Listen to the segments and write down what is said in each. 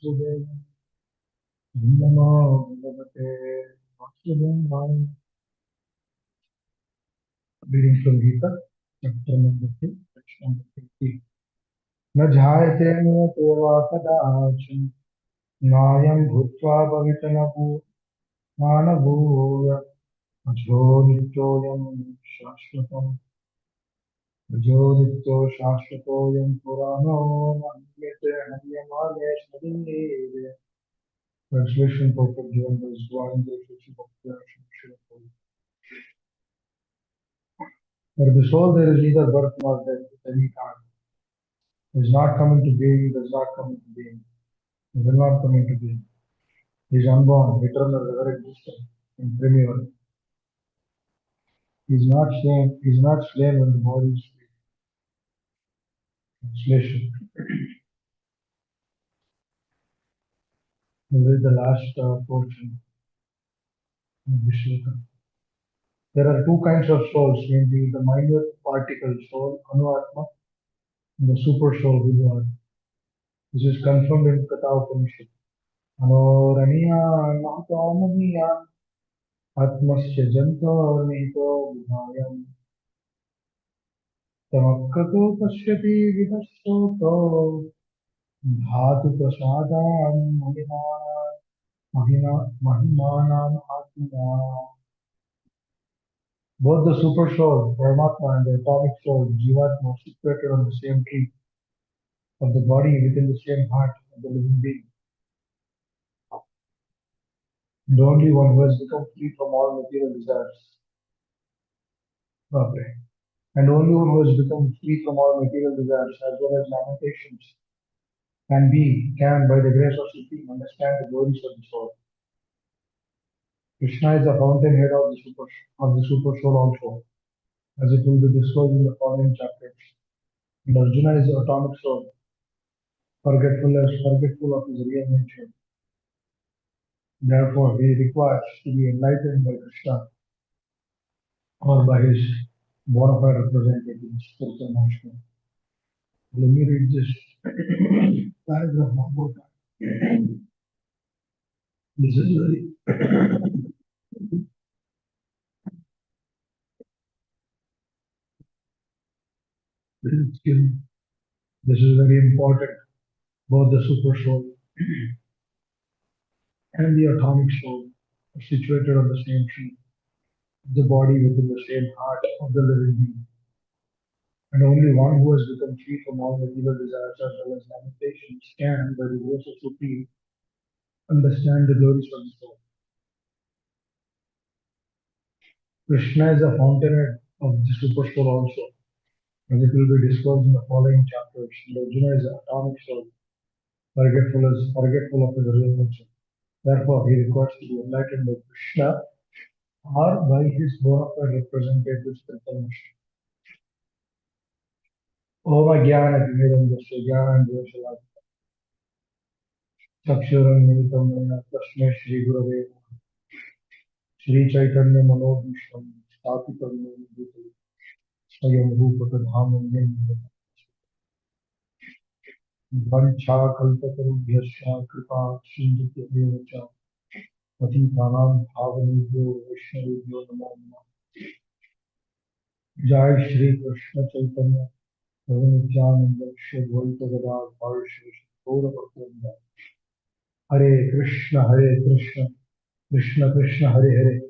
Vasudevaya. Namo Bhagavate Vasudevaya. Reading from Gita, chapter number 2, text number 50. न जायते नियते वा कदाचन नायं भूत्वा भवितुर्मानभूय अजो नित्योऽयं शाश्वतम् अजो नित्यो शाश्वतोऽयं पुराणो मन्यते हन्यमाने शरीरे. Translation purport given by Swami Dev. For the soul there is neither birth nor death at any time. It is not coming to being, does not come into being, it will not come into being. He is unborn, eternal, ever existing, and primeval. He is not slain when the body is free. Translation. This is the last portion of the shloka. There are two kinds of souls, namely the minor particle soul, Anuatma, and the super soul, Vidya. This is confirmed in Katha Upanishad. Anoraniya Nahtamaniya Atmasya Janto Nito Vihayam Tamakkatu Pashyati Vidassoto Dhatu Prasadam Mahimanam Atma. Both the super soul, Paramatma, and the atomic soul, Jivatma, are situated on the same tree of the body within the same heart of the living being. And only one who has become free from all material desires. Okay. And only one who has become free from all material desires as well as lamentations can by the grace of Supreme understand the glories of the soul. Krishna is the fountainhead of the super soul also, as it will be disclosed in the following chapters. And Arjuna is the atomic soul, forgetful of his real nature. Therefore, he requires to be enlightened by Krishna or by his bona fide representative, spiritual master. Let me read this paragraph one more time. This is very this is very important. Both the super soul and the atomic soul are situated on the same tree, the body within the same heart of the living being. And only one who has become free from all material desires as well as lamentations can, by the grace of Supreme, understand the glories of the soul. Krishna is the fountainhead of the super soul also, as it will be disclosed in the following chapters. Arjuna is the atomic soul, forgetful of his real nature. Therefore, he requires to be enlightened by Krishna or by his bona fide representative spiritual master. Om Ajnana-Timirandasya Jnana-Dvashalakshya Chakshuram-Militam Yena Tasmai Shri Gurave Namaha. Shri Chaitanya Manobhishtam Sthapitam Yena Bhutale Swayam Rupa Kadhamam Yena Vancha Kalpatarubhyasya Kripa Sindhya Cha Patitanam Bhavanebhyo Vaishnavebhyo Namo Namaha. Jai Shri Krishna Chaitanya Prabhu Nityananda Shri Advaita Gadadhar Shri Gaura Bhaktivinoda. Hare Krishna, Krishna Krishna, Hare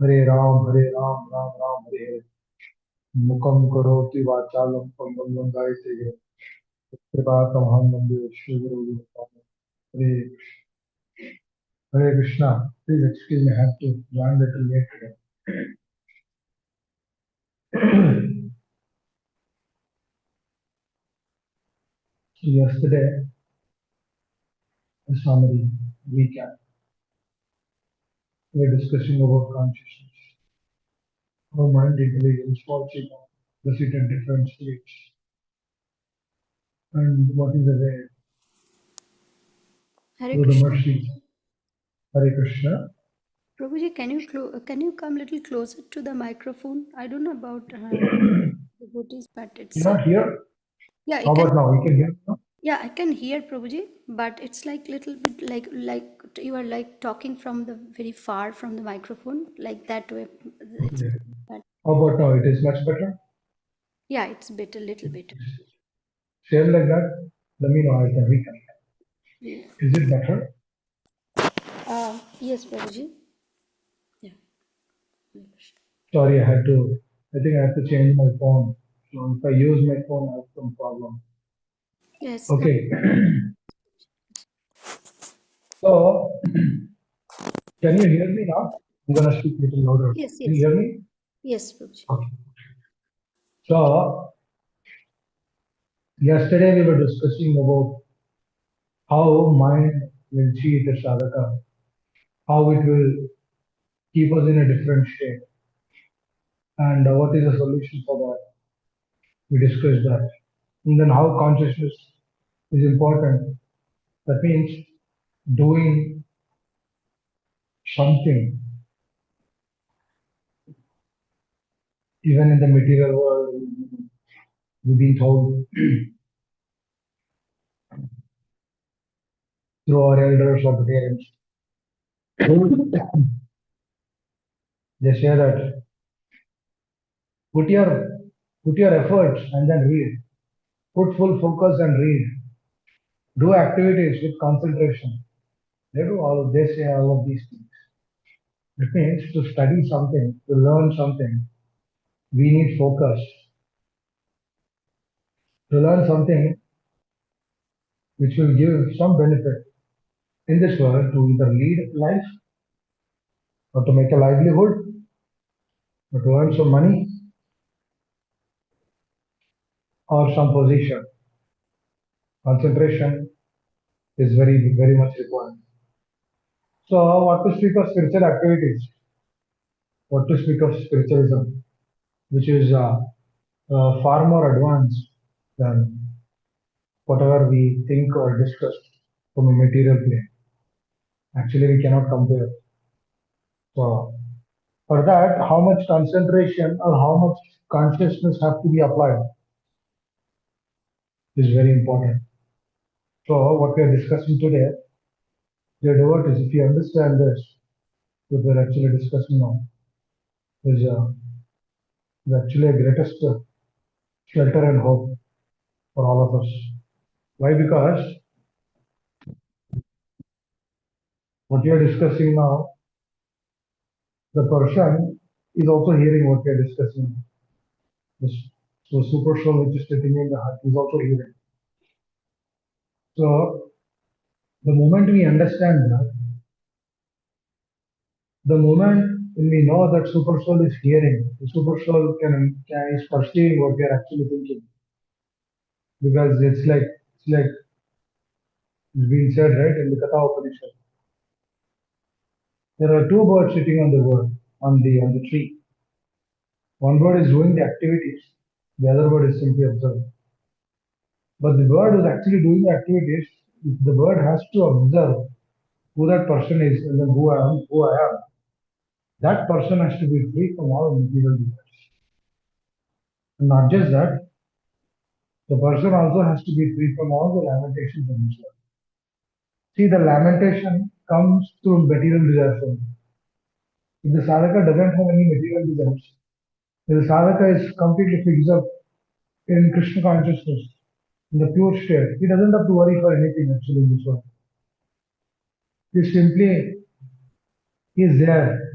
Ram, Ram Ram, Hare Hare. Mukam Karoti Vachalam Pangam Gayate Kripatamaham Vande Shri Guru Hare Hare Krishna. Please excuse me, I have to join a little late today. So yesterday, a summary recap. We are discussing about consciousness. Our mind intelligence falls the sit at different states. And what is the way Hare through the Krishna. mercy? Hare Krishna. Prabhuji, can you come a little closer to the microphone? I don't know about the devotees, but it's You're not here? yeah. How about now? You can hear me now? Yeah, I can hear Prabhuji, but it's like little bit like you are like talking from the very far from the microphone, like that way. It's Okay. but How about now? It is much better. yeah, it's better, little bit. Same like that. Let me know. I can reconnect. Yeah. Is it better? Yes, Prabhuji. Yeah. Sorry, I had to. I think I have to change my phone. So if I use my phone, I have some problem. Yes. No. Okay. So can you hear me now? I'm gonna speak a little louder. Yes. Can you Yes. hear me? Yes, Prabhuji. Okay. So yesterday we were discussing about how mind will cheat the sadhaka, how it will keep us in a different state, and what is the solution for that. We discussed that. And then how consciousness is important. That means doing something, even in the material world, we've been told through our elders or the parents. They say that put your put your efforts and then read. Put full focus and read. Do activities with concentration. They say all of these things. It means to study something, to learn something, we need focus. To learn something which will give some benefit in this world to either lead life or to make a livelihood or to earn some money or some position. Concentration is very, very much required. So, what to speak of spiritual activities? What to speak of spiritualism, which is far more advanced than whatever we think or discuss from a material plane. Actually, we cannot compare. So, for that, how much concentration or how much consciousness have to be applied is very important. So, what we are discussing today, dear devotees, if you understand this, what we're actually discussing now is actually a greatest shelter and hope for all of us. Why? Because what you are discussing now, the person is also hearing what we are discussing. This, so super soul which is sitting in the heart is also hearing. So the moment we understand that, the moment when we know that super soul is hearing, the super soul can is perceiving what we are actually thinking. Because it's like it's been said right in the Katha Upanishad. There are two birds sitting on the wood on the tree. One bird is doing the activities, the other bird is simply observing. But the bird who's actually doing the activities, the bird has to observe who that person is and then who I am. That person has to be free from all material desires. And not just that, the person also has to be free from all the lamentations of this world. See, the lamentation comes through material desires only. If the sadhaka doesn't have any material desires, the sadhaka is completely fixed up in Krishna consciousness, in the pure state. He doesn't have to worry for anything actually in this world. He simply is there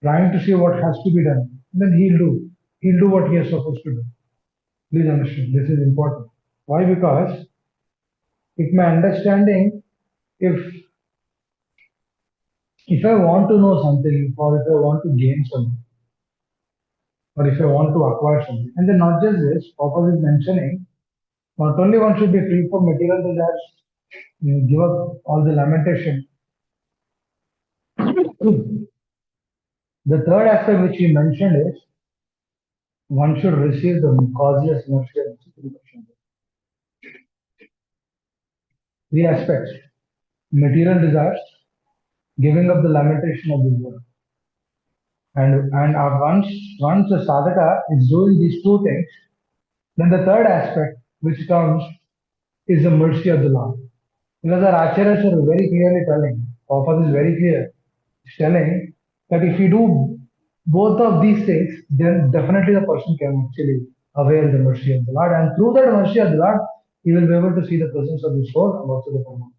trying to see what has to be done. Then he'll do. He'll do what he is supposed to do. Please understand, this is important. Why? Because if my understanding, if if I want to know something, or if I want to gain something, or if I want to acquire something, and then not just this, Papa is mentioning, not only one should be free from material desires, give up all the lamentation. The third aspect which he mentioned is one should receive the causeless mercy of the Supreme. Three aspects: material desires, giving up the lamentation of this world, and once the sadhaka is doing these two things, then the third aspect which comes is the mercy of the Lord. Because our acharyas are very clearly telling, Prabhupada is very clear, he's telling that if you do both of these things, then definitely the person can actually avail the mercy of the Lord. And through that mercy of the Lord, he will be able to see the presence of the soul and also the Paramatma.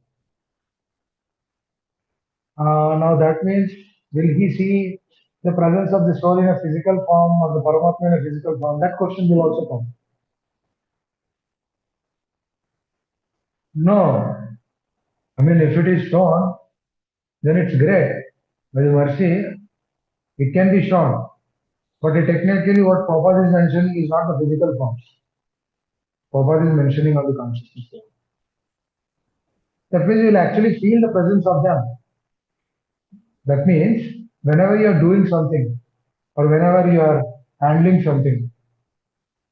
Now that means, will he see the presence of the soul in a physical form or the Paramatma in a physical form? That question will also come. No. I mean, if it is shown, then it's great. By the mercy, it can be shown. But technically, what Prabhupada is mentioning is not the physical forms. Prabhupada is mentioning on the consciousness level. That means you will actually feel the presence of them. That means whenever you are doing something or whenever you are handling something,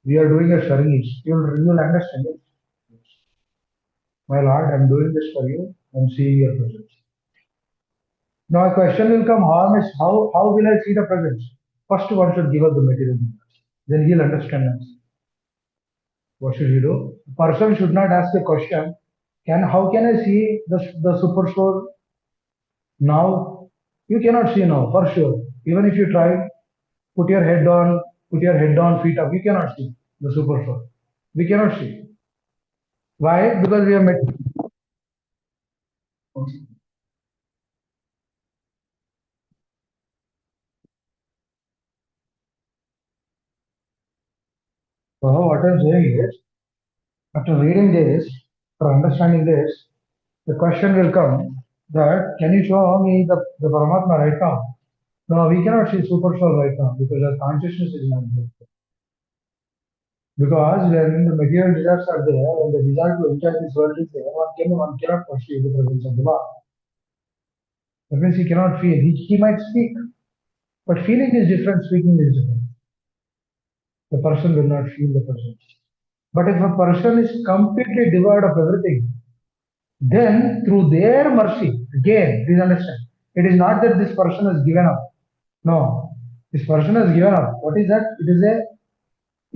we are doing a service, you'll understand it. My Lord, I'm doing this for you. I'm seeing your presence. Now a question will come, how will I see the presence? First one should give us the material universe. Then he'll understand us. What should he do? A person should not ask a question, how can I see the super soul now? You cannot see now, for sure. Even if you try, put your head down, feet up, you cannot see the super soul. We cannot see. Why? Because we have met. So what I'm saying is, after reading this, after understanding this, the question will come that can you show me the Paramatma right now? No, we cannot see super soul right now because our consciousness is not there. Because when the material desires are there, when the desire to enjoy this world is there, one cannot perceive the presence of the Lord. That means he cannot feel. He might speak, but feeling is different, speaking is different. The person will not feel the presence. But if a person is completely devoid of everything, then through their mercy, again, please understand, it is not that this person has given up. No, this person has given up. What is that?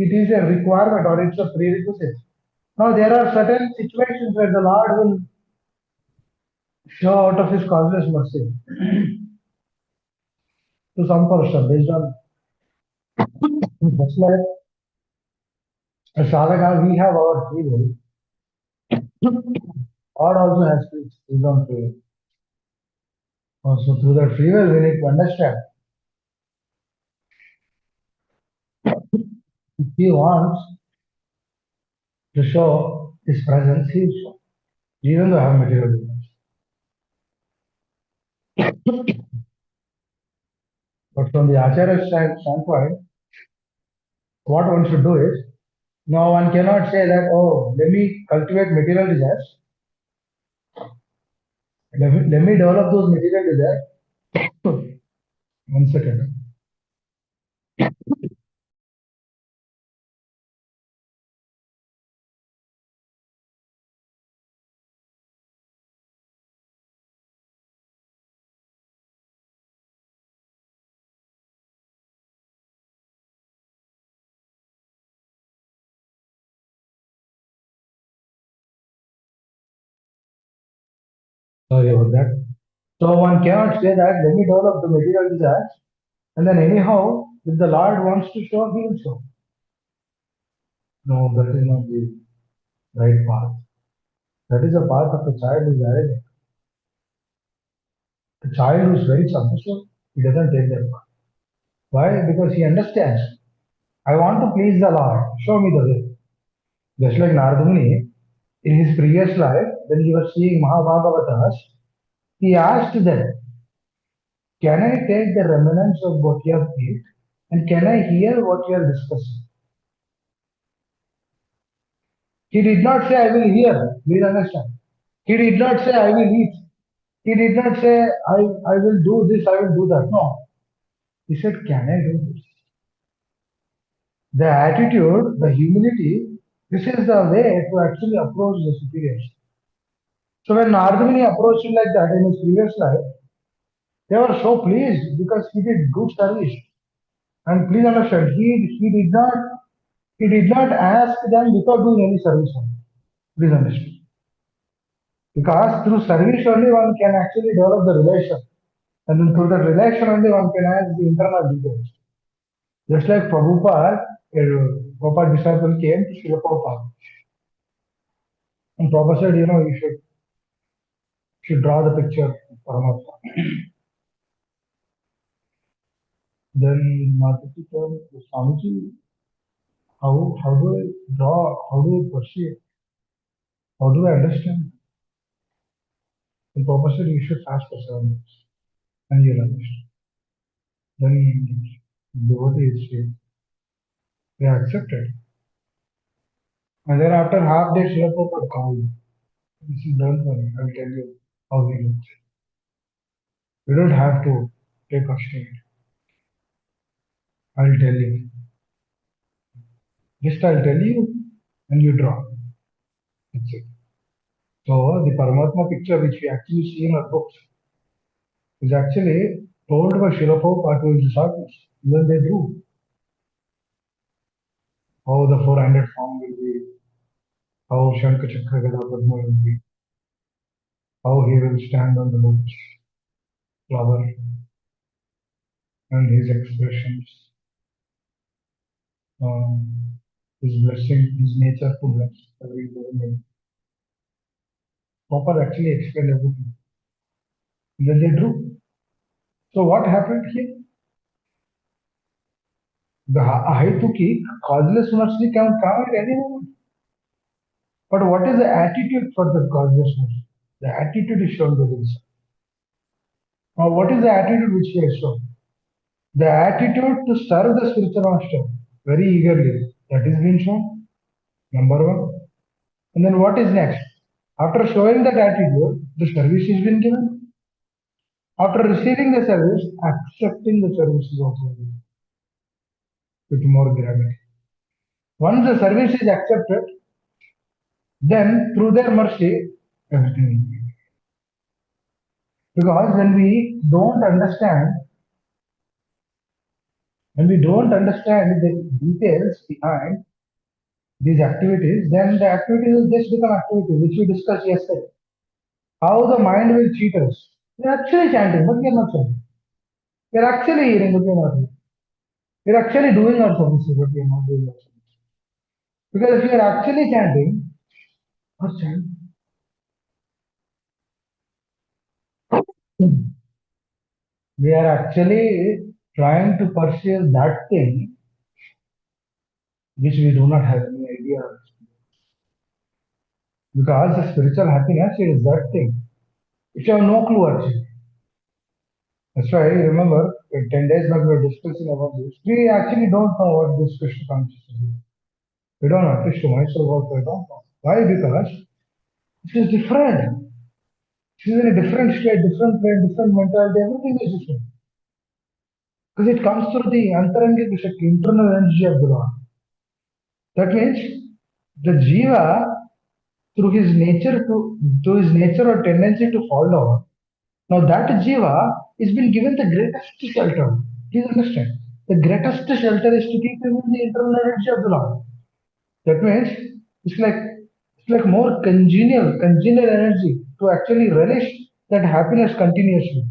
It is a requirement or it's a prerequisite. Now there are certain situations where the Lord will show out of his causeless mercy to some person based on just like a sadhaka, we have our free will. God also has his own free will. Also through that free will, we need to understand. If he wants to show his presence, he will show. Even though I have material demons. But from the Acharya standpoint, what one should do is, no one cannot say that, oh, let me cultivate material desires, let me develop those material desires. One second. Sorry about that. So one cannot say that, let me develop the material desires, and then anyhow, if the Lord wants to show, he will show. No, that is not the right path. That is a path of a child who is arrogant. A child who is very submissive, he doesn't take that path. Why? Because he understands. I want to please the Lord. Show me the way. Just like Narada Muni, in his previous life, when he was seeing Mahabhagavatas, he asked them, can I take the remnants of what you have eat? And can I hear what you are discussing? He did not say, I will hear. Please understand. He did not say, I will eat. He did not say, I will do this, I will do that. No. He said, can I do this? The attitude, the humility, this is the way to actually approach the superiors. So when Nardamuni approached him like that in his previous life, they were so pleased because he did good service. And please understand, he did not ask them without doing any service. Please understand. Because through service only one can actually develop the relation. And then through that relation only one can ask the internal details. Just like Prabhupada disciple came to Srila Prabhupada. And Prabhupada said, you should draw the picture of Paramatma. Then Mataji told Swamiji, how do I draw? How do I perceive? How do I understand? And Prabhupada said, you should fast for 7 days. And you'll understand. Then devotees, they accepted. And then after half day, Srila Prabhupada called. This is done for me. I'll tell you how he looks. You don't have to take a state. I'll tell you. Just I'll tell you and you draw. That's it. So the Paramatma picture which we actually see in our books is actually told by Srila Prabhupada to his disciples. Then they drew how the four-handed form will be, how Shankha Chakra Gada Padma will be, how he will stand on the lotus flower and his expressions, his blessing, his nature to bless every living. Prabhupada actually explained everything. Then they drew. So what happened here? The Ahetuki, causeless mercy can come at any moment. But what is the attitude for the causeless mercy? The attitude is shown by the disciple. Now, what is the attitude which he has shown? The attitude to serve the spiritual master very eagerly. That is being shown. Number one. And then what is next? After showing that attitude, the service is been given. After receiving the service, accepting the service is also given with more gravity. Once the service is accepted, then through their mercy, everything will be. Because when we don't understand the details behind these activities, then the activities will just become activities, which we discussed yesterday. How the mind will cheat us. We're actually chanting, but we're not chanting. We're actually hearing, but we're not hearing. We're actually doing our services, but we're not doing our services. Because if we are actually chanting, or chanting, we are actually trying to pursue that thing which we do not have any idea of. Because the spiritual happiness is that thing which you have no clue actually. That's why I remember 10 days back we were discussing about this. We actually don't know what this Krishna consciousness is. We don't know, at least to myself also I don't know. Why? Because it is different. It is in a different state, different plane, different mentality, everything is different. Because it comes through the Antaranga Shakti, internal energy of the Lord. That means the Jiva, through his nature to his nature or tendency to fall down, now that Jiva is been given the greatest shelter. Please understand. The greatest shelter is to keep him in the internal energy of the Lord. That means it's like more congenial energy to actually relish that happiness continuously.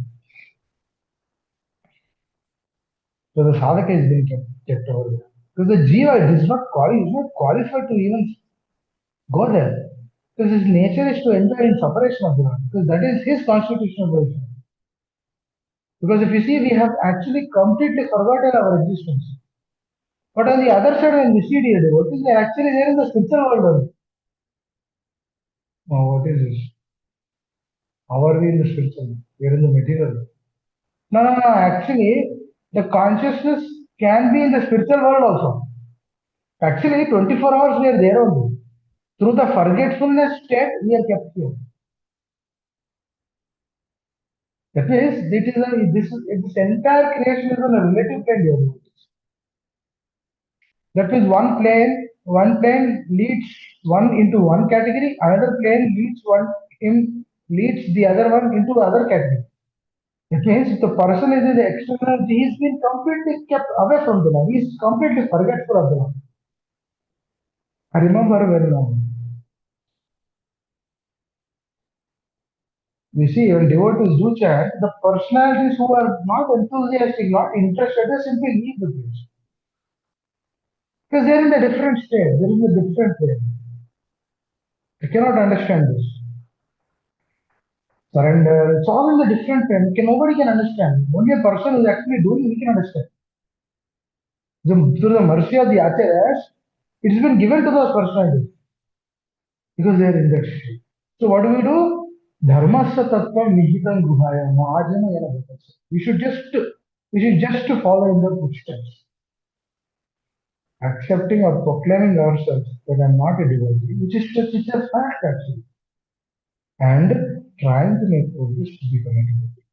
So the sadhaka is being kept over there. Because the jiva is not qualified to even go there. Because his nature is to enjoy in separation of the Lord. Because that is his constitutional position. Because if you see, we have actually completely forgotten our existence. But on the other side, when we see the devotees, they are actually there in the spiritual world. Oh, what is this? How are we in the spiritual? We are in the material. No, no, no. Actually, the consciousness can be in the spiritual world also. Actually, 24 hours we are there only. Through the forgetfulness state, we are kept here. That means this entire creation is on a relative plane here. That means one plane leads one into one category, another plane leads the other one into other category. It means if the person is in the external, he's been completely kept away from the Lord. He's completely forgetful of the Lord. I remember when You see, when devotees do chant, the personalities who are not enthusiastic, not interested, they simply leave the place. Because they're in a different state, they're in a different way. I cannot understand this. Surrender, it's all in a different way. Nobody can understand. Only a person who's actually doing it can understand. Through the mercy of the acharyas, it's been given to those personalities because they're in that state. So what do we do? Dharmasya tattvam nihitam guhaya mahajana yana bhatasya. We should just follow in the footsteps, accepting or proclaiming ourselves that I'm not a devotee, which is just it's a fact actually, and trying to make progress to become a devotee.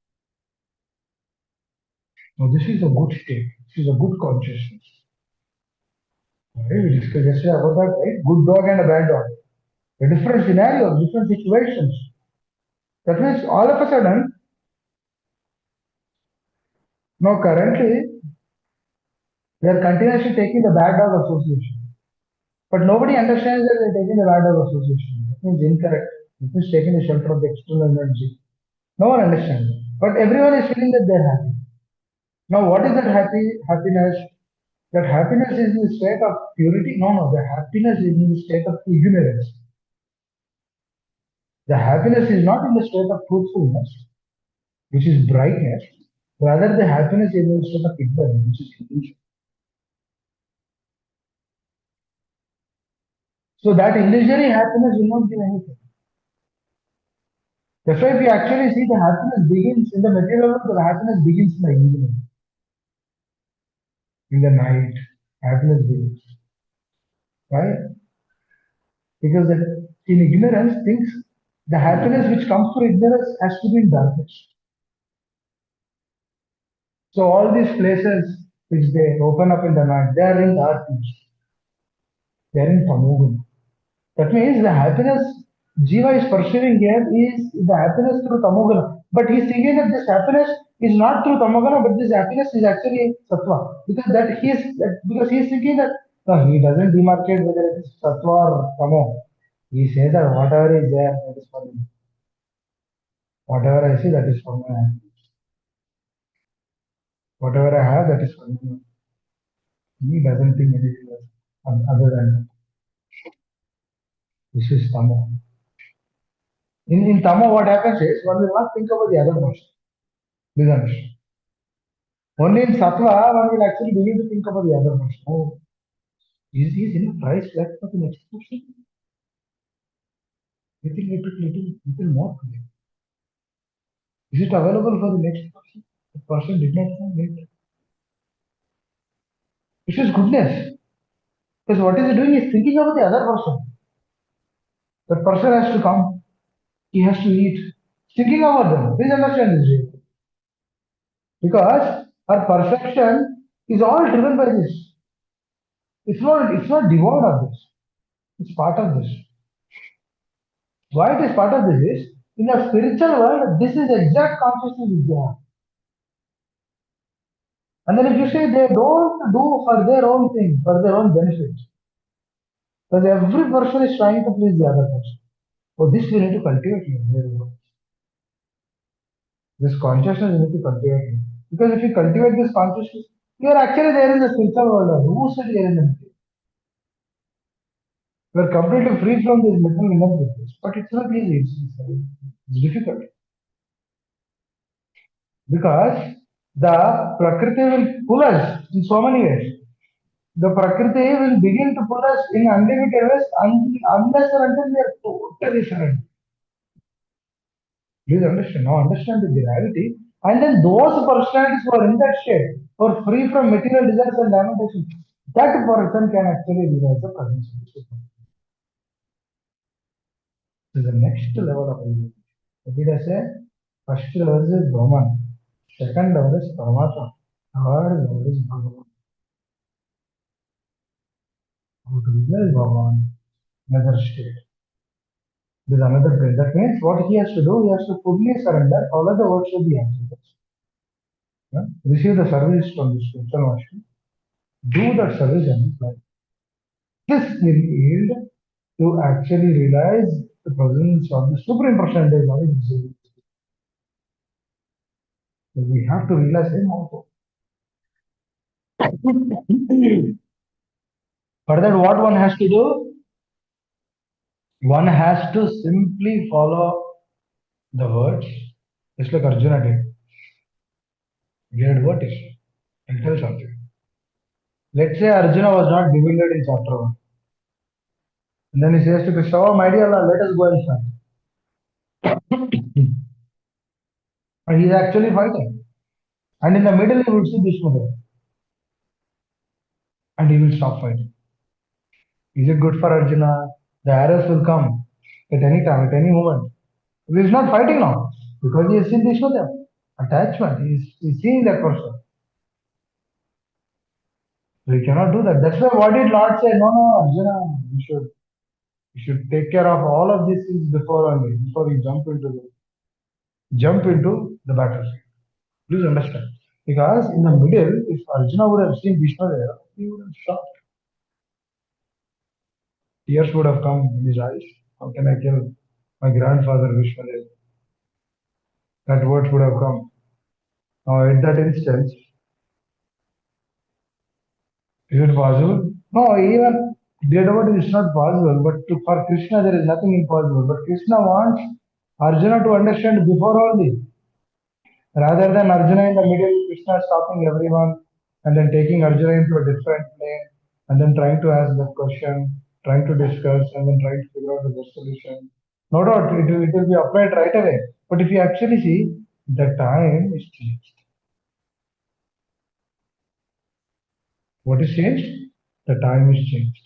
Now this is a good state. This is a good consciousness. Right? We discussed yesterday about that, right? Good dog and a bad dog. A different scenarios, different situations. That means all of a sudden, now currently, they are continuously taking the bad dog association. But nobody understands that they're taking the bad dog association. That means incorrect. It means taking the shelter of the external energy. No one understands. But everyone is feeling that they're happy. Now, what is that happiness? That happiness is in the state of purity? No, no. The happiness is in the state of ignorance. The happiness is not in the state of truthfulness, which is brightness. Rather, the happiness is in the state of ignorance, which is illusion. So that illusory happiness will not give anything. That's why we actually see the happiness begins in the material world, the happiness begins in the evening, in the night. Happiness begins. Why? Because in ignorance, things, the happiness which comes through ignorance has to be in darkness. So all these places which they open up in the night, they are in darkness. They are in tamoguna. That means the happiness Jiva is pursuing here is the happiness through tamoguna. But he's thinking that this happiness is not through tamoguna, but this happiness is actually sattva. Because he is thinking that no, he doesn't demarcate whether it is sattva or tamo. He says that whatever is there, that is for me. Whatever I see, that is for me. Whatever I have, that is for me. He doesn't think anything else other than that. This is tamo. In tamo, what happens is one will not think about the other person. Please understand. Only in sattva, one will actually begin to think about the other person. Oh, is enough rice left for the next person? I think I took little more today. Is it available for the next person? The person did not come yet. This is goodness. Because what is he doing? He's thinking about the other person. That person has to come. He has to eat. Thinking about them. Please understand this. Way. Because our perception is all driven by this. It's not devoid of this. It's part of this. Why it is part of this is in the spiritual world, this is exact consciousness is there. And then if you say they don't do for their own thing, for their own benefit, because every person is trying to please the other person. So this we need to cultivate here. This consciousness we need to cultivate here. Because if you cultivate this consciousness, you are actually there in the spiritual world. Who said you are in the material? You are completely free from this material energy. But it's not easy. It's difficult. Because the Prakriti will pull us in so many ways. The Prakriti will begin to pull us in unlimited ways unless or until we are totally surrendered. Please understand. Now understand the gravity. And then those personalities who are in that state, who are free from material desires and lamentations, that person can actually realize the presence of the Supreme. So the next level of realization. What did I say? First level is Brahman. Second level is Paramatma. Third level is Bhagavan. How to realize Bhagavan? Another state. There's another place. That means what he has to do, he has to fully surrender, follow the words of the angels. Yeah? Receive the service from the spiritual master. Do that service and life. This will yield to actually realize the presence of the supreme personality of knowledge. So we have to realize him also. For that, what one has to do? One has to simply follow the words, just like Arjuna did. He had what is. I'll tell something. Let's say Arjuna was not bewildered in chapter 1. And then he says to Krishna, oh, my dear Lord, let us go and fight. And he's actually fighting. And in the middle, he will see Bhishma there. And he will stop fighting. Is it good for Arjuna? The arrows will come at any time, at any moment. He is not fighting now because he has seen Bhishma there. Attachment. He's seeing that person. So he cannot do that. That's why what did Lord say? No, no, Arjuna, you should take care of all of these things before only, before you jump into the battlefield. Please understand. Because in the middle, if Arjuna would have seen Bhishma there, he would have shocked. Tears would have come in his eyes. How can I kill my grandfather Bhishma there? That words would have come. Now at that instance, is it possible? No, even Vedavati is not possible, but for Krishna there is nothing impossible. But Krishna wants Arjuna to understand before only. Rather than Arjuna in the middle, Krishna stopping everyone and then taking Arjuna into a different plane and then trying to ask that question, trying to discuss and then trying to figure out the best solution. No doubt it will be applied right away. But if you actually see, the time is changed. What is changed? The time is changed.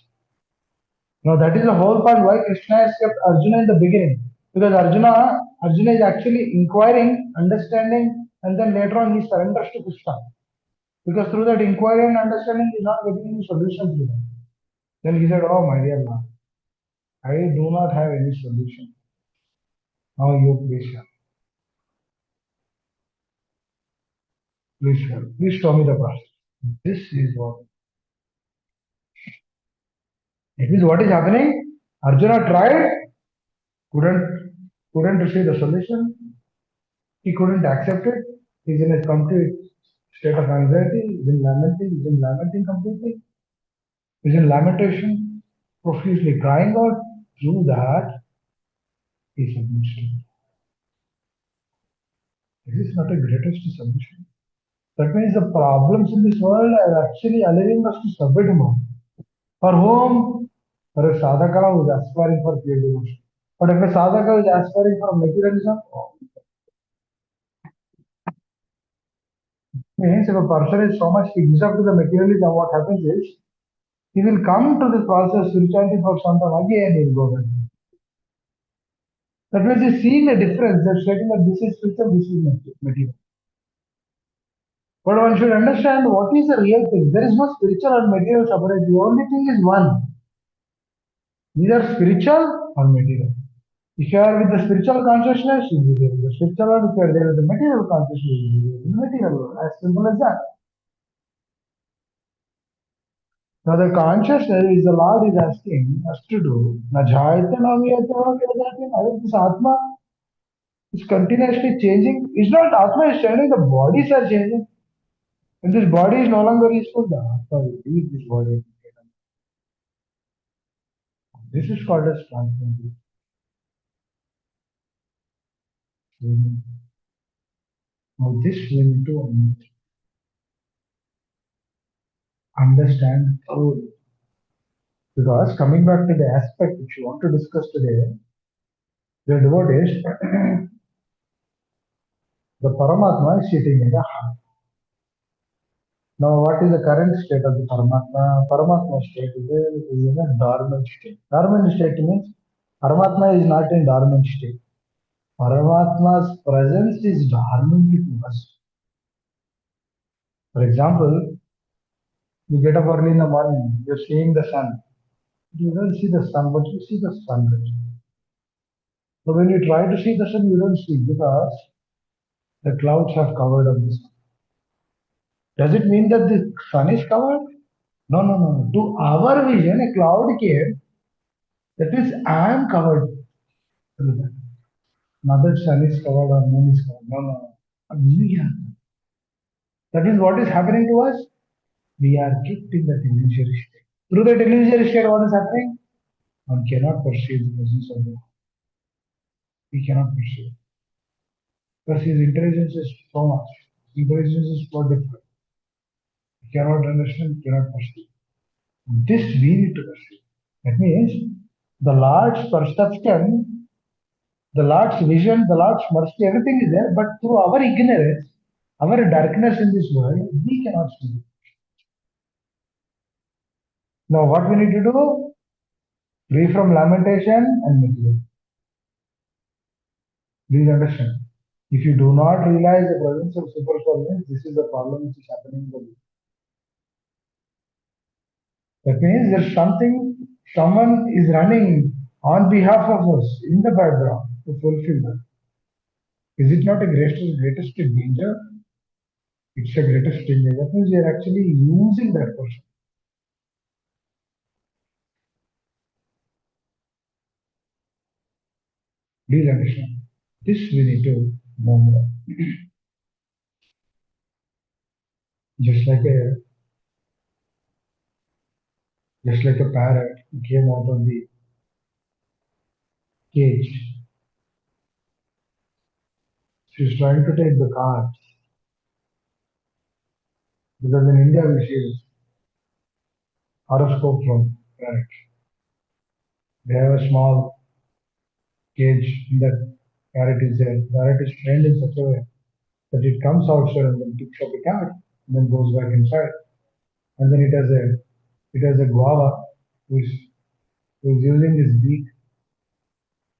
Now that is the whole point why Krishna has kept Arjuna in the beginning. Because Arjuna is actually inquiring, understanding, and then later on he surrenders to Krishna. Because through that inquiry and understanding, he's not getting any solution to them. Then he said, oh my dear Lord, I do not have any solution. Now you please help. Please help. Please show me the process. This is what it is what is happening. Arjuna tried, couldn't receive the solution. He couldn't accept it. He's in a complete state of anxiety. He's in lamenting completely. He's in lamentation, profusely crying out. Through that, he submits to me. Is this not a greatest submission? That means the problems in this world are actually allowing us to submit more. For whom? For a sadhaka who is aspiring for pure devotion. But if a sadhaka is aspiring for materialism, means if a person is so much fixed up to the materialism, what happens is he will come to the process spirituality for some time again he will go back. That means he's seeing the difference. They're stating that this is spiritual, this is material. But one should understand what is the real thing. There is no spiritual or material separate. The only thing is one, either spiritual or material. If you are with the spiritual consciousness, you will be there with the spiritual world. If you are there with the material consciousness, you will be there with the material world. As simple as that. Now the consciousness is the Lord is asking us to do. Na jayate na viyate va kya jate. This Atma is continuously changing. It's not Atma is changing, the bodies are changing. When this body is no longer useful, the Atma will leave this body. This is called as transcendental. Now this we need to understand thoroughly. Because coming back to the aspect which you want to discuss today, the devotees, the Paramatma is sitting in the heart. Now, what is the current state of the Paramatma? Paramatma state is in a dormant state. Dormant state means Paramatma is not in dormant state. Paramatma's presence is dormant to us. For example, you get up early in the morning, you're seeing the sun. You don't see the sun, but you see the sunrise. So when you try to see the sun, you don't see because the clouds have covered up the sun. Does it mean that the sun is covered? No, no, no, no. To our vision, a cloud came. That is, I am covered through that. Not that sun is covered or moon is covered. No, no, no. You are. That is what is happening to us. We are kept in that illusory state. Through that illusory state, what is happening? One cannot perceive the presence of God. We cannot perceive. Because his intelligence is so much. Intelligence is so different. We cannot understand, cannot perceive. This we need to perceive. That means the Lord's perception, the Lord's vision, the Lord's mercy, everything is there, but through our ignorance, our darkness in this world, we cannot see it. Now, what we need to do? Free from lamentation and material. Please understand. If you do not realize the presence of super soul, this is the problem which is happening in the world. That means there's something, someone is running on behalf of us in the background to fulfill that. Is it not a greatest danger? It's a greatest danger. That means you're actually using that person. Please understand. This we need to know more. Just just like a parrot who came out of the cage. She's trying to take the cards. Because in India we see this horoscope from parrots. They have a small cage that parrot is there. Parrot is trained in such a way that it comes outside and then picks up a card and then goes back inside. And then it has a guava who is using his beak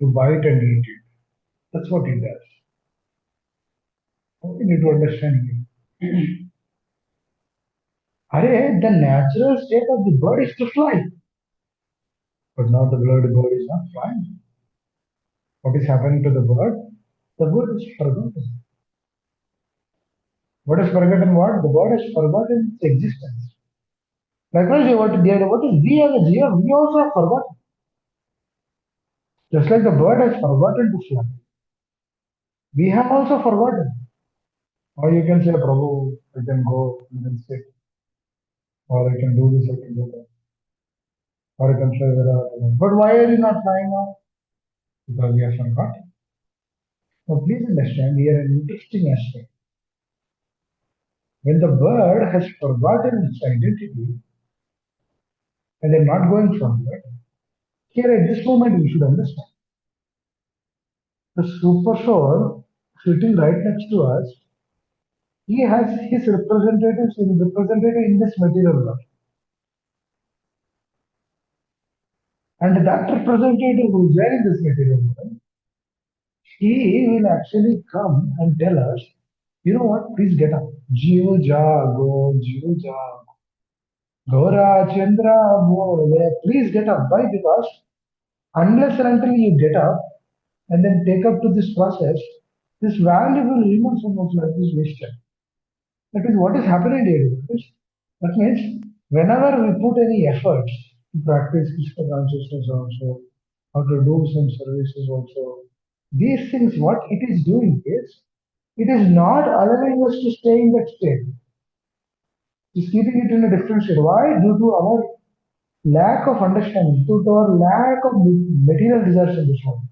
to bite and eat it. That's what it does. We need to understand it. Arey, the natural state of the bird is to fly. But now the bird is not flying. What is happening to the bird? The bird is forgotten. What is forgotten what? The bird has forgotten its existence. Likewise, what is we as a GM, we also have forgotten. Just like the bird has forgotten to fly, we have also forgotten. Or you can say, Prabhu, I can go and then sit, or I can do this, I can do that, or I can fly without. But why are you not flying now? Because we have forgotten. Now, please understand here an interesting aspect. When the bird has forgotten its identity and they're not going forward, here at this moment we should understand. The super soul sitting right next to us, he has his representative in this material world. And that representative who is there in this material world, he will actually come and tell us, you know what, please get up. Jiva jago, Jiva jago. Gora Chandra, please get up. Why? Because unless and until you get up and then take up to this process, this valuable human of life is wasted. That is what is happening daily. That means whenever we put any efforts to practice Krishna consciousness also, how to do some services also, these things, what it is doing is, it is not allowing us to stay in that state. It's keeping it in a different state. Why? Due to our lack of understanding, due to our lack of material desires in this world.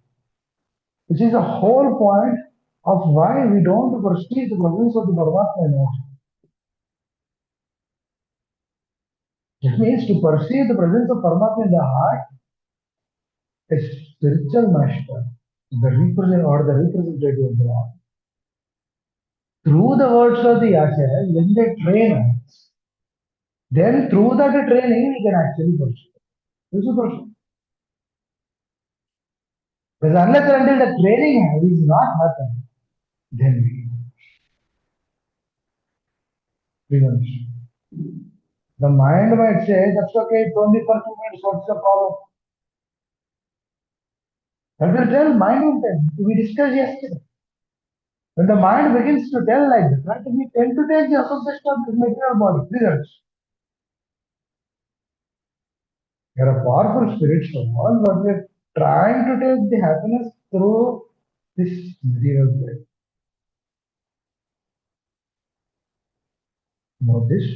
Which is the whole point of why we don't perceive the presence of the Paramatma in us. It means to perceive the presence of Paramatma in the heart, a spiritual master, the representative of the Lord. Through the words of the Acharya, when they train us, then through that training we can actually perceive. This is perceive. Because unless and until the training is not happened, then we don't understand. The mind might say, that's okay, it's only for 2 minutes, what's the problem? That will tell mind will tell. We discussed yesterday. When the mind begins to tell like that, we tend to take the association of this material body. Results. We are a powerful spiritual soul, but we are trying to take the happiness through this material body. Now this,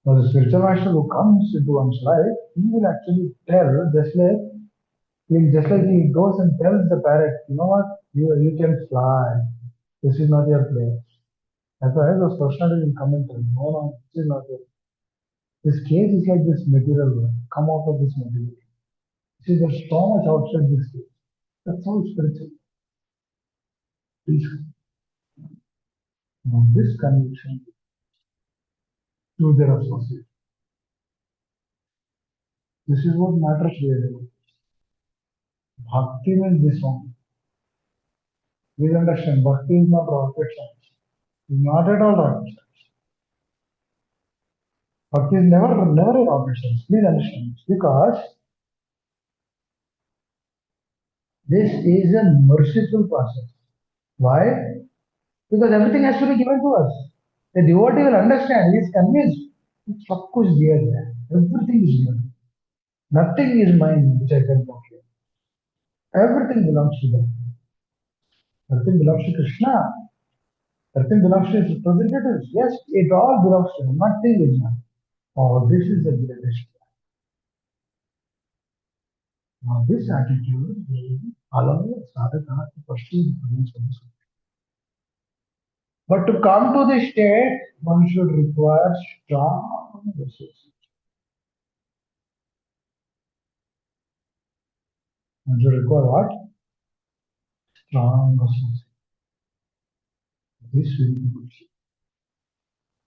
now the spiritual master who comes into one's life, he will actually tell, just like he goes and tells the parrot, you know what, you can fly. This is not your place. As far as those personalities will come and tell, no, no, this is not your. This cage is like this material world. Come out of this material. See, there's so much outside this cage. That's how spiritual. Please, now this connection to their associate. This is what matters really. Bhakti means this one. Please understand, bhakti is not rocket science. Not at all rocket science. Bhakti is never a rocket science. Please understand. Because this is a merciful process. Why? Because everything has to be given to us. The devotee will understand. He is convinced. सब कुछ दिया गया है. Everything is given. Nothing is mine which I can procure. Everything belongs to them. Everything belongs to Krishna. Everything belongs to his representatives. Yes, it all belongs to him. Nothing is mine. Oh, this is the greatest. Now, this attitude will allow sadhaka to pursue the goals of the soul. But to come to this state, one should require strong resources. One should require what? Strong resources. This will be good.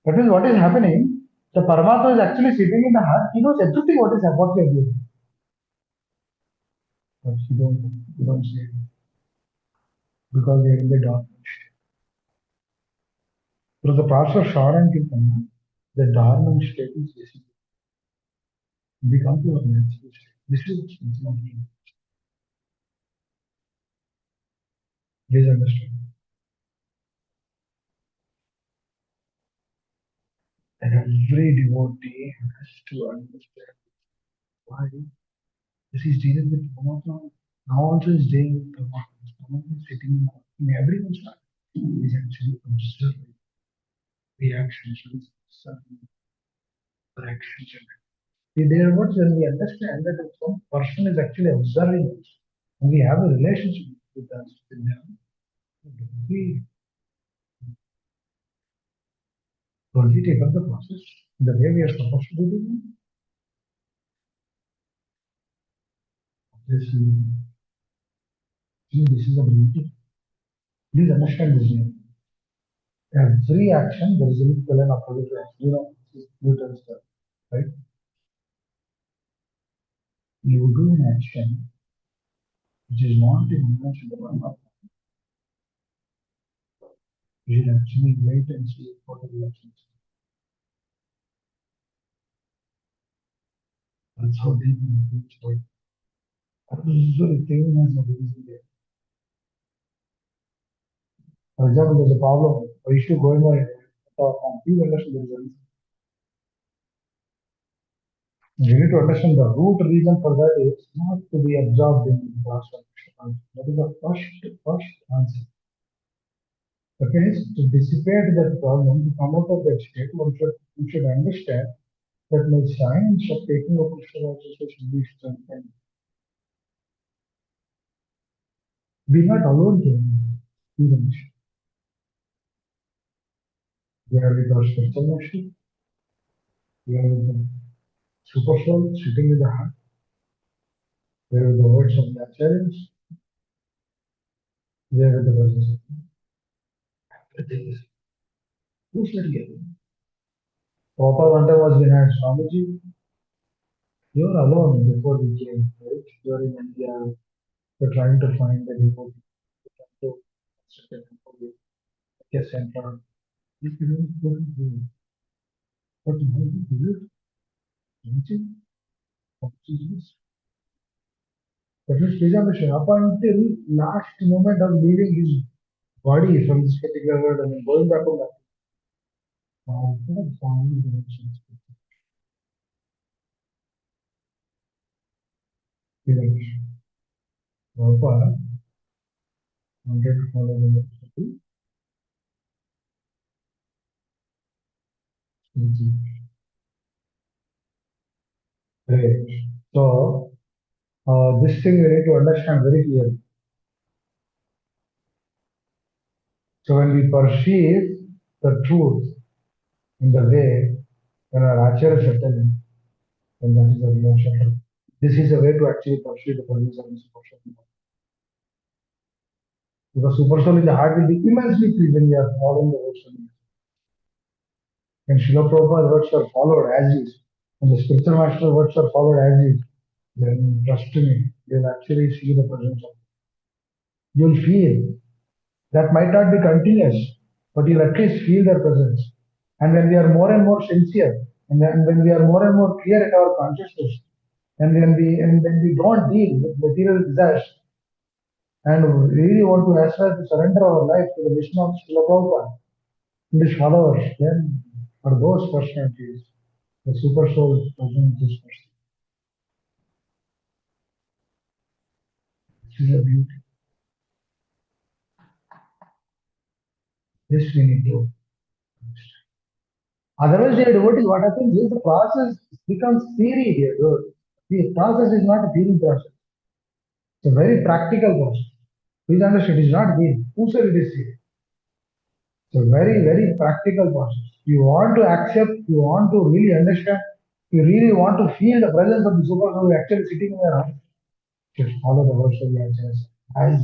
That is what is happening. The Paramatma is actually sitting in the heart. He knows everything what is what we are doing. But he don't say it because they are in the dark. Through the process of Shara and Kirtan, the dormant state is basically become to a natural state. This is not true. Please understand. And every devotee has to understand why this is dealing with Paramatma. Now also is dealing with Paramatma. Paramatma is sitting in everyone's life. He is actually observing reactions, observing corrections. There what when we understand that some person is actually observing us and we have a relationship with us, with them, we don't we take up the process the way we are supposed to do it? This this is a beauty. Please understand this. Every action there is an equal and opposite reaction. You know, this is Newton's law, right? You do an action which is not in relation to one another. You should actually wait and see what the reactions. That's how they reach out. Absolutely, thing has no reason there. For example, there's a problem or issue going on in please understand the results. You need to understand the root reason for that is not to be absorbed in the transformation. That is the first answer. Okay, to dissipate that problem, to come out of that state, one should understand that my science of taking a Krishna consciousness should be strengthened. We are not alone here. Even we are with our spiritual master, we are with the super soul sitting in the heart, we are with the words of the acharyas, we are with the presence of everything is together. Proper one time was behind Swamiji. You are alone before we came, right? You are in India, you're trying to find the devotee, you're trying to construct a temple, get center. If you don't do it, but now you do it, don't you? What is this? That is preservation. Up until last moment of leaving his body from this particular world and going back on that. Now, what a family dimensions. Preservation. Prabhupada wanted to follow the philosophy. Great. So, this thing we need to understand very clearly. So, when we perceive the truth in the way when our achara is settling, then that is the emotion. This is a way to actually perceive the presence of the super soul. Because super soul in the heart will be immensely free when we are following the words of the when Srila Prabhupada's words are followed as is, when the spiritual master words are followed as is, then trust me, you'll actually see the presence of. You'll feel that might not be continuous, but you'll at least feel their presence. And when we are more and more sincere, and when we are more and more clear in our consciousness, and when we don't deal with material desires, and really want to aspire to surrender our life to the vision of Srila Prabhupada and his followers, then for those personalities, the super soul presence is first. This is a beauty. This we need to understand. Otherwise, dear devotees, what happens is the process becomes theory, dear devotees. The process is not a theory process. It's a very practical process. Please understand, it is not theory. Who said it is theory? It's a very, very practical process. You want to accept, you want to really understand, you really want to feel the presence of the super soul actually sitting in your heart. Just follow the words of the answers. As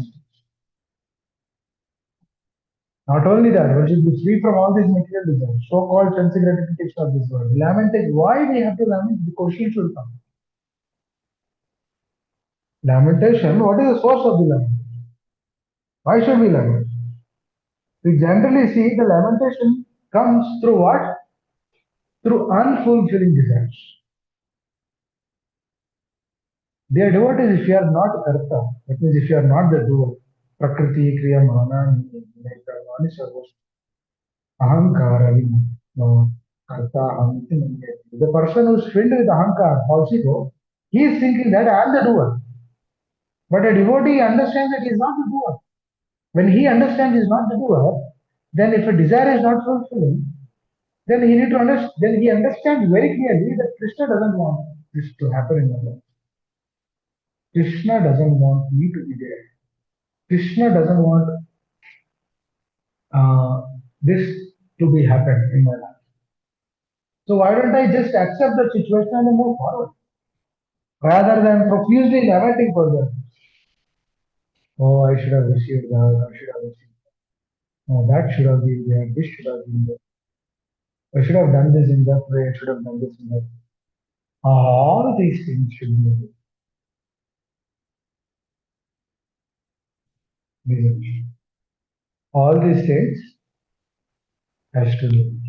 not only that, one should be free from all these material desires, so-called sense gratification of this world. Lamentation. Why we have to lament? The question should come. Lamentation. What is the source of the lamentation? Why should we lament? We generally see the lamentation comes through what? Through unfulfilling desires. Dear devotees, if you are not karta, that means if you are not the doer, prakriti, kriya, mana, neka, mani, sarvas, ahankara, karta, aham, the person who is filled with ahankara, falsity, he is thinking that I am the doer. But a devotee understands that he is not the doer. When he understands he is not the doer, then if a desire is not fulfilling, then he need to understand. Then he understands very clearly that Krishna doesn't want this to happen in my life. Krishna doesn't want me to be there. Krishna doesn't want uh, this to be happen in my life. So why don't I just accept the situation and move forward rather than profusely lamenting for them? Oh, I should have received that. I should have received that. Oh, that should have been there. This should have been there. I should have done this in that way. I should have done this in that way. All these things should be visible. All these things has to be.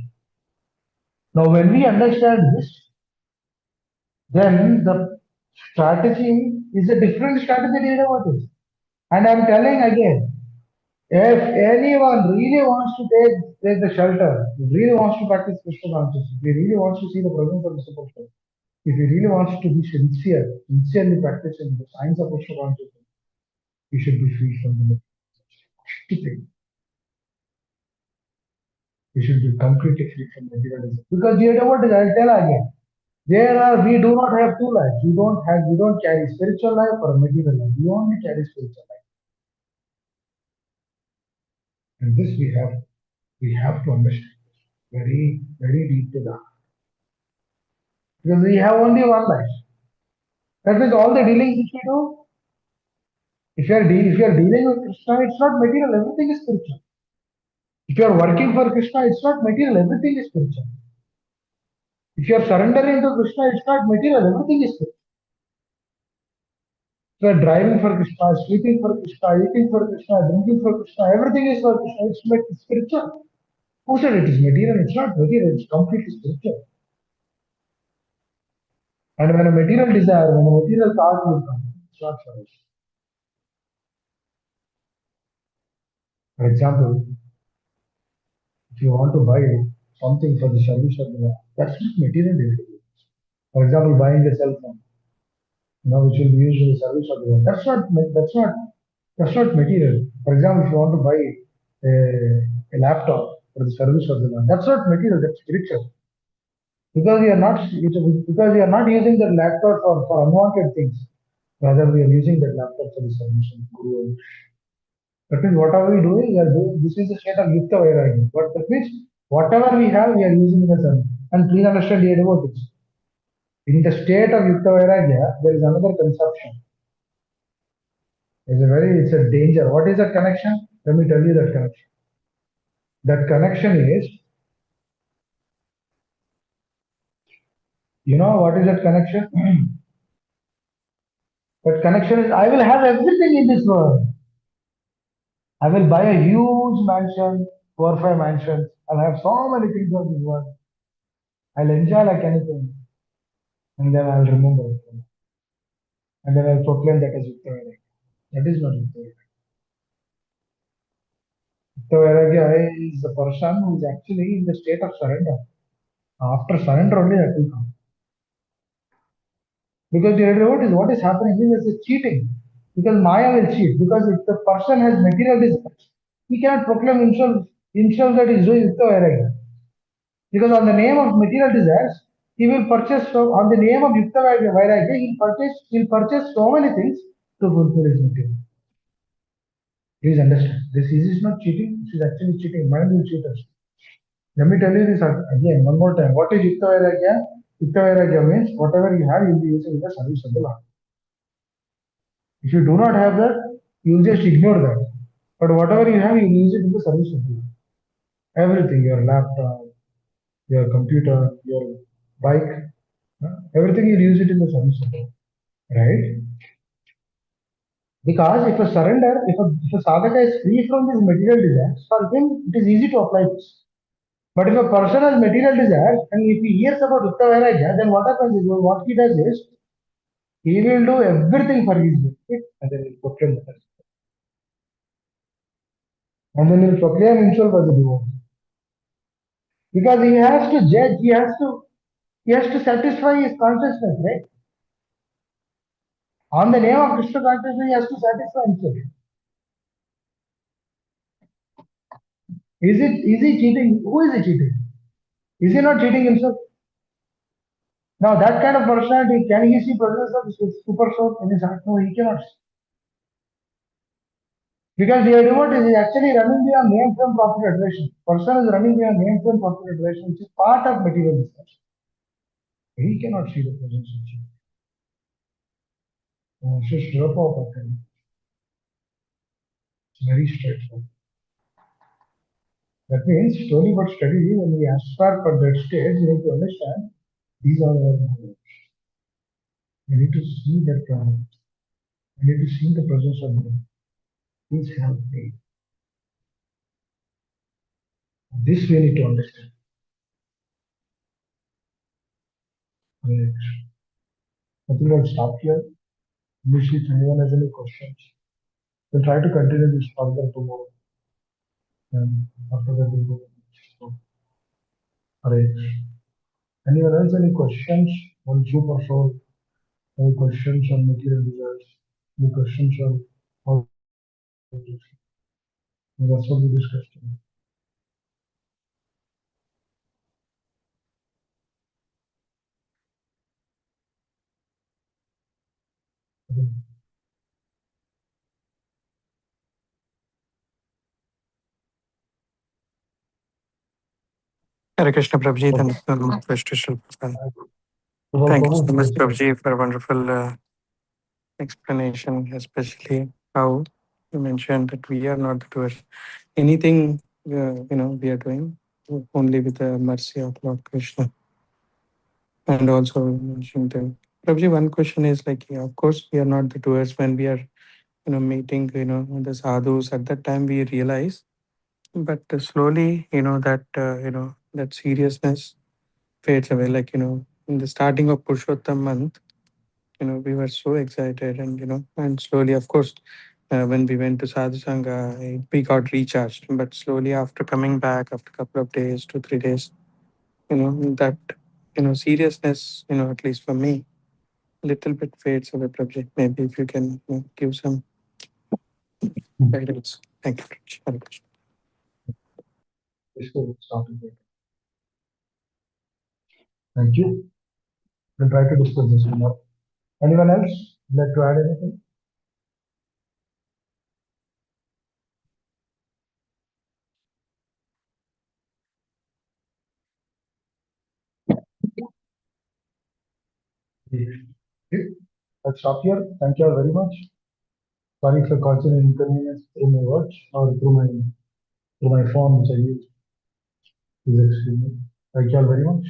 Now, when we understand this, then the strategy is a different strategy than what is. And I'm telling again, if anyone really wants to take the shelter, really wants to practice Krishna consciousness, if he really wants to see the presence of the Super Soul, if he really wants to be sincerely practicing the science of Krishna consciousness, he should be free from the material. He should be completely free from materialism. Because you know what I'll tell again. We do not have two lives. We don't carry spiritual life or material life. We only carry spiritual life. And this we have to understand very, very deep to that. Because we have only one life. That means all the dealings which we do, if you are dealing with Krishna, it's not material, everything is spiritual. If you are working for Krishna, it's not material, everything is spiritual. If you are surrendering to Krishna, it's not material, everything is spiritual. If you are driving for Krishna, sleeping for Krishna, eating for Krishna, drinking for Krishna, everything is for Krishna, it's spiritual. Who said it is material? It's not material, it's completely spiritual. And when a material desire, when a material thought will come, it's not for us. For example, if you want to buy something for the service of the Lord, that's not material desire. For example, buying a cell phone, which will be used in the service of the Lord. That's not material. For example, if you want to buy a laptop for the service of the Lord, that's not material, that's spiritual. Because we are not because we are not using the laptop for unwanted things. Rather, we are using that laptop for the submission. Guru. That means whatever we do, we are doing. This is the state of Yukta Vairagya. But that means whatever we have, we are using in the sun. And please understand the devotees. In the state of Yukta Vairagya, there is another conception. It's a danger. What is that connection? Let me tell you that connection. That connection is, you know what is that connection? That connection is, I will have everything in this world. I will buy a huge mansion, 4 or 5 mansions. I'll have so many things of this world. I'll enjoy like anything. And then I'll remember it. And then I'll proclaim that as Yukta Vairagya. That is not Yukta Vairagya. Yukta Vairagya is the person who is actually in the state of surrender. After surrender only that will come. Because what is happening is it's cheating. Because Maya will cheat. Because if the person has material desires, he cannot proclaim himself that he is doing Yukta Vairagya. Because on the name of material desires, he will purchase on the name of Yukta Vairagya, he'll purchase so many things to fulfill his material. Please understand. This is not cheating, this is actually cheating. Mind will cheat us. Let me tell you this again, one more time. What is Yukta Vairagya? Yukta Vairagya means whatever you have, you'll be using in the service of the Lord. If you do not have that, you'll just ignore that. But whatever you have, you'll use it in the service of the Lord. Everything, your laptop, your computer, your bike, everything you'll use it in the service of the Lord. Right? Because if a sadhaka is free from these material desires, for him it is easy to apply this. But if a person has material desires and if he hears about Yukta Vairagya, then what happens is what he does is he will do everything for his benefit and then he'll proclaim the person. And then he'll proclaim himself as a devotee. Because he has to judge, he has to satisfy his consciousness, right? On the name of Krishna consciousness, he has to satisfy himself. Is he cheating? Who is he cheating? Is he not cheating himself? Now that kind of personality, can he see presence of super soul in his heart? No, he cannot. Because the devotee is actually running beyond name, fame, profit, adoration. Person is running beyond name, fame, profit, adoration, which is part of material business. He cannot see the presence of Jesus. It's just drop off of him. It's very straightforward. That means slowly but steadily, when we aspire for that stage, we need to understand these are our motives. We need to see that presence. We need to see the presence of God. Please help me. This we need to understand. Right. I think I'll stop here. Wish if anyone has any questions. We'll try to continue this further tomorrow. And after that, we'll go. So, right. Anyone else, any questions on super soul? Any questions on material desires? Any questions on all this? That's what we discussed today. Hare Krishna Prabhuji, Okay. thank you so much, Prabhuji. Prabhu, Thank you so much, bless you. Prabhuji, for a wonderful explanation, especially how you mentioned that we are not the doers. Anything we are doing only with the mercy of Lord Krishna. And also you mentioned Prabhuji, one question is like, yeah, of course, we are not the doers when we are meeting the sadhus. At that time, we realize, but slowly that seriousness fades away. Like in the starting of Purushottam month, we were so excited, and slowly, of course, when we went to Sadhu Sangha, we got recharged. But slowly, after coming back, after a couple of days, 2 3 days, that seriousness, at least for me, little bit fades away. Project. Maybe if you can give some guidance. Thank you, Prabhuji. Hare Krishna. Let's go. Start again. Thank you. We'll try to discuss this one more. Anyone else like to add anything? Okay. Let's stop here. Thank you all very much. Sorry for causing inconvenience through my words or through my phone which I use. Is extremely. Thank you all very much.